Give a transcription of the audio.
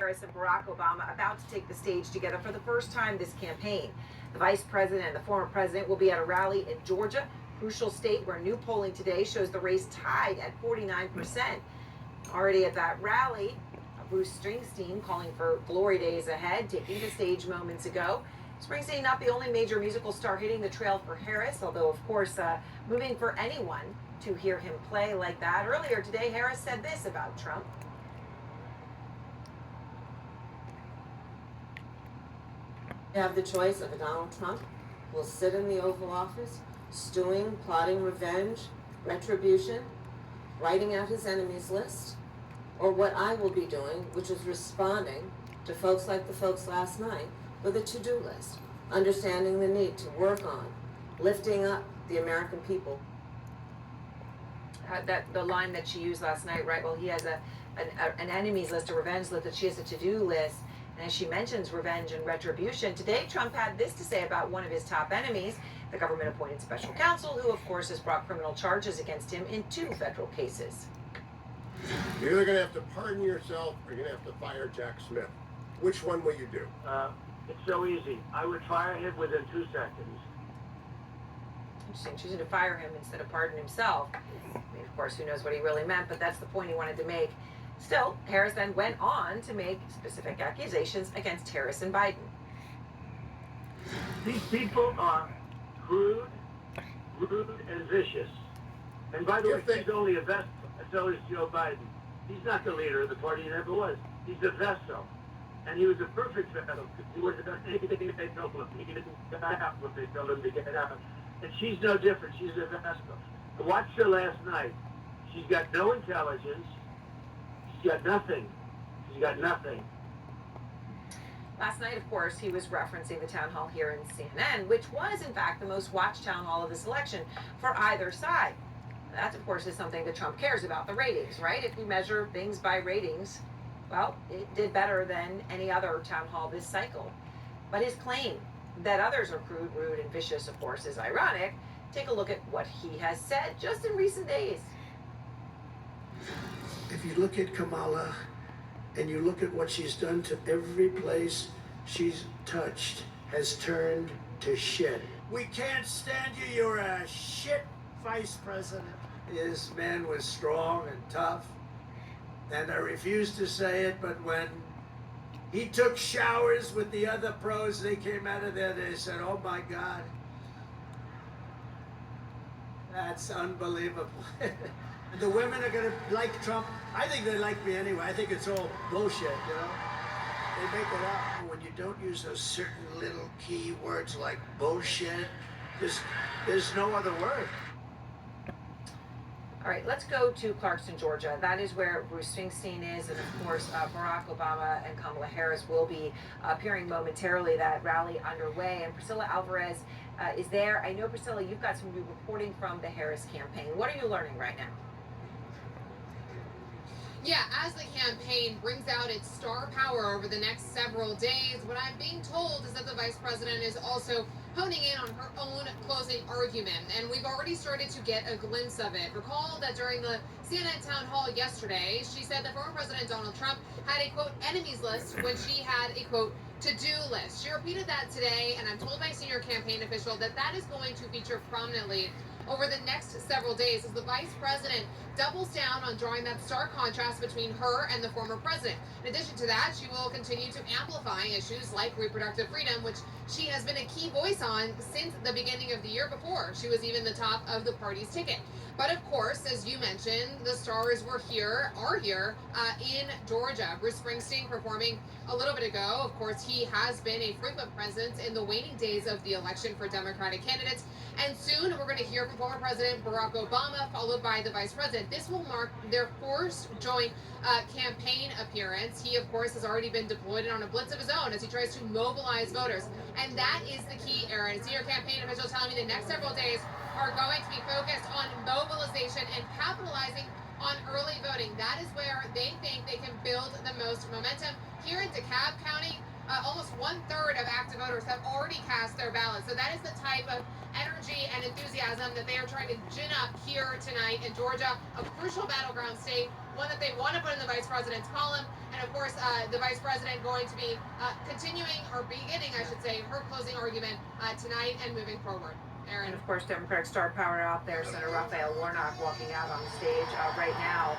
Harris and Barack Obama about to take the stage together for the first time this campaign. The vice president and the former president will be at a rally in Georgia, crucial state where new polling today shows the race tied at 49%. Already at that rally, Bruce Springsteen calling for glory days ahead, taking the stage moments ago. Springsteen not the only major musical star hitting the trail for Harris, although of course moving for anyone to hear him play like that. Earlier today, Harris said this about Trump. You have the choice of a Donald Trump who will sit in the Oval Office, stewing, plotting revenge, retribution, writing out his enemies list, or what I will be doing, which is responding to folks like the folks last night with a to-do list, understanding the need to work on lifting up the American people. The line that she used last night, right? Well, he has an enemies list, a revenge list, that she has a to-do list. And as she mentions revenge and retribution, today Trump had this to say about one of his top enemies, the government-appointed special counsel, who of course has brought criminal charges against him in 2 federal cases. You're either going to have to pardon yourself or you're going to have to fire Jack Smith. Which one will you do? It's so easy. I would fire him within 2 seconds. Interesting, choosing to fire him instead of pardon himself. I mean, of course, who knows what he really meant, but that's the point he wanted to make. Still, Harris then went on to make specific accusations against Harris and Biden. These people are rude, and vicious. And by the way, he's only a vessel. So is Joe Biden. He's not the leader of the party. He never was. He's a vessel. And he was a perfect vessel. He wasn't done anything they told him. He didn't get out what they told him to get out. And she's no different. She's a vessel. I watched her last night. She's got no intelligence. She's got nothing. She's got nothing. Last night, of course, he was referencing the town hall here in CNN, which was, in fact, the most watched town hall of this election for either side. That, of course, is something that Trump cares about, the ratings, right? If you measure things by ratings, well, it did better than any other town hall this cycle. But his claim that others are crude, rude, and vicious, of course, is ironic. Take a look at what he has said just in recent days. If you look at Kamala and you look at what she's done to every place she's touched, has turned to shit. We can't stand you. You're a shit vice president. This man was strong and tough, and I refuse to say it, but when he took showers with the other pros, they came out of there, they said, oh my God, that's unbelievable. The women are going to like Trump. I think they like me anyway. I think it's all bullshit, you know? They make it up. When you don't use those certain little key words like bullshit, there's no other word. All right, let's go to Clarkston, Georgia. That is where Bruce Springsteen is, and of course, Barack Obama and Kamala Harris will be appearing momentarily. That rally underway, and Priscilla Alvarez is there. I know, Priscilla, you've got some new reporting from the Harris campaign. What are you learning right now? Yeah, as the campaign brings out its star power over the next several days, what I'm being told is that the vice president is also honing in on her own closing argument, and we've already started to get a glimpse of it. Recall that during the CNN town hall yesterday, she said that former President Donald Trump had a, quote, enemies list when she had a, quote, to-do list. She repeated that today, and I'm told by a senior campaign official that that is going to feature prominently over the next several days as the vice president doubles down on drawing that stark contrast between her and the former president. In addition to that, she will continue to amplify issues like reproductive freedom, which she has been a key voice on since the beginning of the year before she was even the top of the party's ticket. But of course, as you mentioned, the stars are here in Georgia. Bruce Springsteen performing a little bit ago. Of course, he has been a frequent presence in the waning days of the election for Democratic candidates. And soon we're going to hear from former President Barack Obama, followed by the vice president. This will mark their first joint campaign appearance. He, of course, has already been deployed on a blitz of his own as he tries to mobilize voters. And that is the key, Aaron. Senior campaign officials telling me the next several days are going to be focused on mobilization and capitalizing on early voting. That is where they think they can build the most momentum. Here in DeKalb County, almost 1/3 of active voters have already cast their ballots. So that is the type of energy and enthusiasm that they are trying to gin up here tonight in Georgia, a crucial battleground state one that they want to put in the vice president's column. And of course, the vice president going to be continuing, or beginning, I should say, her closing argument tonight and moving forward. Aaron. And of course, Democratic star power out there, Senator Raphael Warnock walking out on the stage right now.